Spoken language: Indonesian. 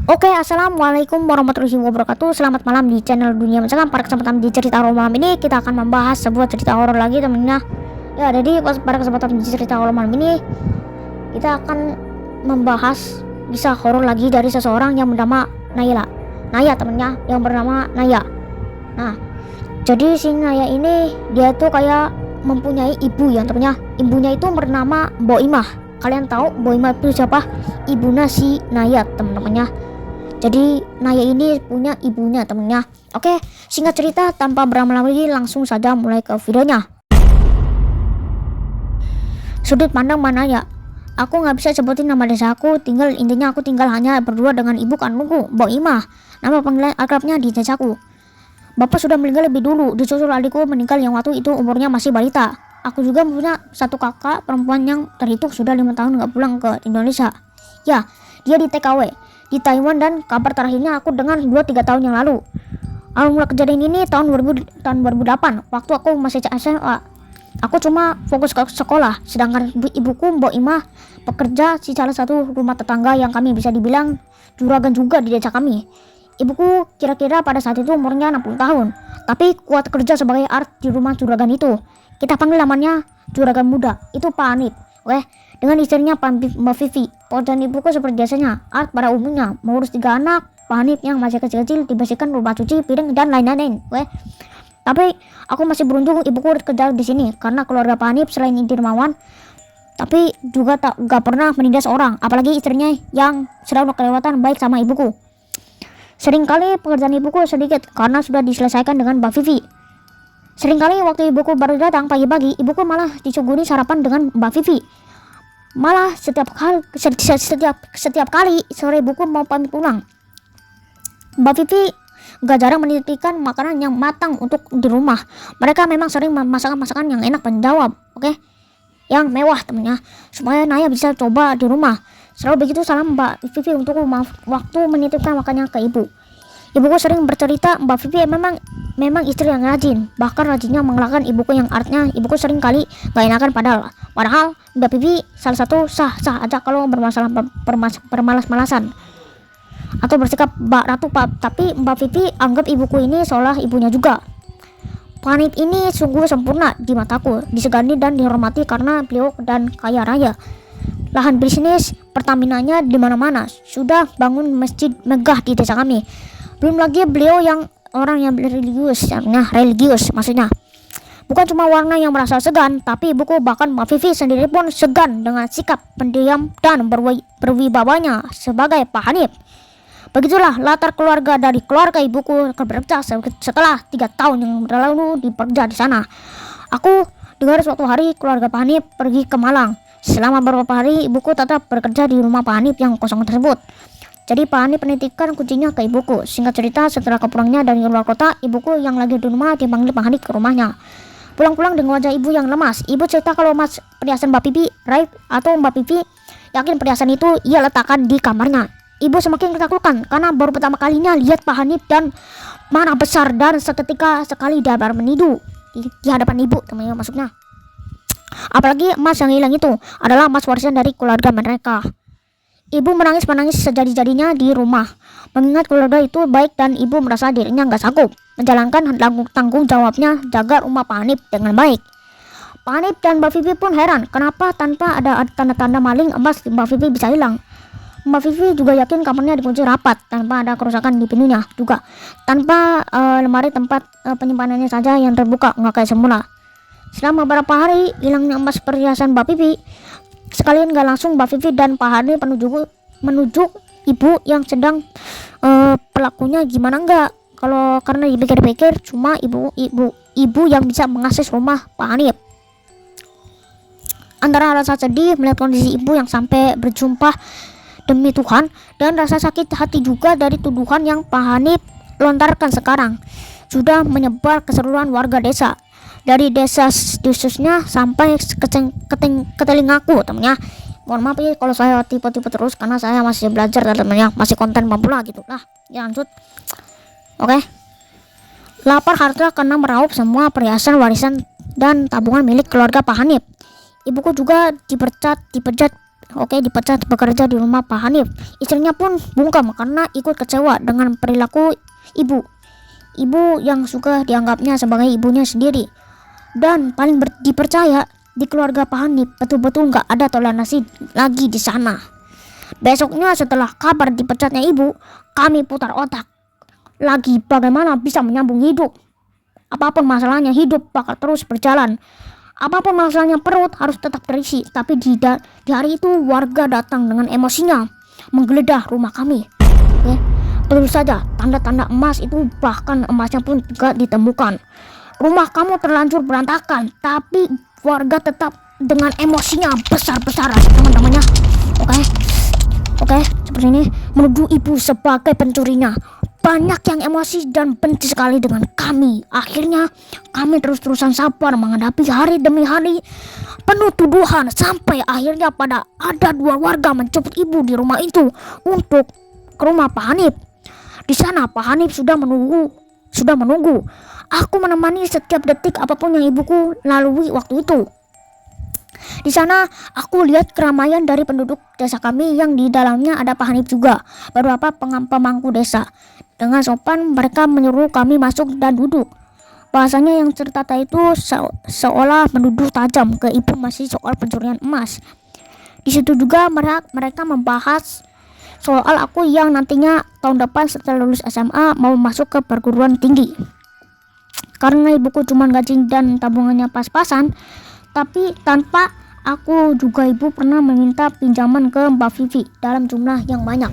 Oke, assalamualaikum warahmatullahi wabarakatuh. Selamat malam di channel Dunia Mencekam. Pada kesempatan di cerita horor malam ini kita akan membahas sebuah cerita horor lagi temennya. Ya, jadi pada kesempatan di cerita horor malam ini kita akan membahas kisah horor lagi dari seseorang yang bernama Naya temennya, yang bernama Naya. Nah, jadi si Naya ini dia tuh kayak mempunyai ibu ya temennya. Ibunya itu bernama Boimah. Kalian tahu Boimah itu siapa? Ibunya si Naya teman-temannya. Jadi Naya ini punya ibunya temennya. Oke, singkat cerita tanpa berlama-lama lagi langsung saja mulai ke videonya. Sudut pandang Naya. Aku nggak bisa sebutin nama desa aku. Intinya aku tinggal hanya berdua dengan ibu kandungku, Boimah. Nama panggilan akrabnya di desaku. Bapak sudah meninggal lebih dulu. Disusul adikku meninggal yang waktu itu umurnya masih balita. Aku juga punya satu kakak perempuan yang terhitung sudah 5 tahun nggak pulang ke Indonesia. Ya, dia di TKW di Taiwan, dan kabar terakhirnya aku dengar 2-3 tahun yang lalu. Awal kejadian ini tahun 2008 waktu aku masih SMA. Aku cuma fokus ke sekolah, sedangkan ibuku Mbok Imah pekerja di salah satu rumah tetangga yang kami bisa dibilang juragan juga di desa kami. Ibuku kira-kira pada saat itu umurnya 60 tahun, tapi kuat kerja sebagai art di rumah juragan itu. Kita panggil namanya juragan muda, itu Pak Anip. Oke, dengan istrinya Mbak Vivi. Pekerjaan ibuku seperti biasanya, art pada umumnya, mengurus 3 anak. Pak Hanif yang masih kecil-kecil dibersihkan rumah cuci, piring, dan lain-lain. Oke. Tapi aku masih beruntung ibuku kerja di sini karena keluarga Pak Hanif selain dermawan, tapi juga gak pernah menindas orang, apalagi istrinya yang selalu kelewatan baik sama ibuku. Seringkali pekerjaan ibuku sedikit karena sudah diselesaikan dengan Mbak Vivi. Seringkali waktu ibuku baru datang pagi-pagi, ibuku malah disuguhi sarapan dengan Mbak Vivi. Malah setiap kali sore ibuku mau pamit pulang, Mbak Vivi gak jarang menitipkan makanan yang matang untuk di rumah. Mereka memang sering masakan yang enak dan jawab, oke? Yang mewah temennya, supaya Naya bisa coba di rumah. Selalu begitu salam Mbak Vivi untuk waktu menitipkan makanannya ke ibu. Ibuku sering bercerita Mbak Vivi memang istri yang rajin, bahkan rajinnya mengalahkan ibuku yang artinya ibuku sering kali gak enakan padahal Mbak Vivi salah satu sah-sah aja kalau bermasalah bermalas-malasan atau bersikap Mbak Ratu tapi Mbak Vivi anggap ibuku ini seolah ibunya juga. Planet ini sungguh sempurna di mataku, disegani dan dihormati karena beliau dan kaya raya. Lahan bisnis Pertaminanya di mana-mana, sudah bangun masjid megah di desa kami. Belum lagi beliau yang orang yang religius maksudnya. Bukan cuma warna yang merasa segan, tapi ibuku bahkan Mbak Vivi sendiri pun segan dengan sikap pendiam dan berwibawanya sebagai Pak Hanif. Begitulah latar keluarga dari keluarga ibuku bekerja setelah 3 tahun yang berlalu bekerja di sana. Aku dengar suatu hari keluarga Pak Hanif pergi ke Malang. Selama beberapa hari ibuku tetap bekerja di rumah Pak Hanif yang kosong tersebut. Jadi Pak Hanif menitipkan kuncinya ke ibuku. Singkat cerita, setelah kepulangnya dari luar kota, ibuku yang lagi di rumah dipanggil Pak Hanif ke rumahnya. Pulang-pulang dengan wajah ibu yang lemas, ibu cerita kalau perhiasan Mbak Pipi, Raif atau Mbak Pipi yakin perhiasan itu ia letakkan di kamarnya. Ibu semakin ketakutan karena baru pertama kalinya lihat Pak Hanif dan marah besar, dan seketika sekali dia baru menidu di hadapan ibu temannya maksudnya. Apalagi emas yang hilang itu adalah emas warisan dari keluarga mereka. Ibu menangis sejadi-jadinya di rumah, mengingat keluarga itu baik dan ibu merasa dirinya nggak sanggup menjalankan tanggung jawabnya jaga rumah Pak Hanif dengan baik. Pak Hanif dan Mbak Vivi pun heran kenapa tanpa ada tanda-tanda maling emas Mbak Vivi bisa hilang. Mbak Vivi juga yakin kamarnya dikunci rapat tanpa ada kerusakan di pintunya juga, tanpa lemari tempat penyimpanannya saja yang terbuka nggak kayak semula. Selama beberapa hari hilangnya emas perhiasan Mbak Vivi, sekalian gak langsung Mbak Vivi dan Pak Hani menuju ibu yang sedang pelakunya gimana enggak. Kalau karena dipikir-pikir cuma ibu yang bisa mengakses rumah Pak Hanif. Antara rasa sedih melihat kondisi ibu yang sampai berjumpa demi Tuhan, dan rasa sakit hati juga dari tuduhan yang Pak Hanif lontarkan sekarang sudah menyebar keseluruhan warga desa. Dari desa khususnya sampai ke telingaku temennya. Mohon maaf ya kalau saya tipe-tipe terus karena saya masih belajar temennya, masih konten pemula gitu lah. Ya lanjut. Oke. Lapar harta karena meraup semua perhiasan warisan dan tabungan milik keluarga Pak Hanif. Ibuku juga dipejat Oke, dipecat bekerja di rumah Pak Hanif. Istrinya pun bungkam karena ikut kecewa dengan perilaku ibu. Ibu yang suka dianggapnya sebagai ibunya sendiri. Dan paling dipercaya di keluarga Pak Hanif, betul-betul nggak ada toleransi lagi di sana. Besoknya setelah kabar dipecatnya ibu, kami putar otak lagi bagaimana bisa menyambung hidup. Apapun masalahnya, hidup bakal terus berjalan. Apapun masalahnya, perut harus tetap terisi. Tapi di hari itu warga datang dengan emosinya menggeledah rumah kami. Ya, betul saja, tanda-tanda emas itu, bahkan emasnya pun juga ditemukan. Rumah kamu terlanjur berantakan, tapi warga tetap dengan emosinya besar-besaran, teman-temannya. Oke, seperti ini, menuduh ibu sebagai pencurinya. Banyak yang emosi dan benci sekali dengan kami. Akhirnya kami terus-terusan sabar menghadapi hari demi hari penuh tuduhan, sampai akhirnya pada ada 2 warga menjemput ibu di rumah itu untuk ke rumah Pak Hanif. Di sana Pak Hanif sudah menunggu. Aku menemani setiap detik apapun yang ibuku lalui waktu itu. Di sana aku lihat keramaian dari penduduk desa kami yang di dalamnya ada Pak Hanif juga, beberapa pemangku desa. Dengan sopan mereka menyuruh kami masuk dan duduk. Bahasanya yang tertata itu seolah menuduh tajam ke ibu masih soal pencurian emas. Di situ juga mereka membahas soal aku yang nantinya tahun depan setelah lulus SMA mau masuk ke perguruan tinggi. Karena ibuku cuma gaji dan tabungannya pas-pasan, tapi tanpa aku juga ibu pernah meminta pinjaman ke Mbak Vivi dalam jumlah yang banyak.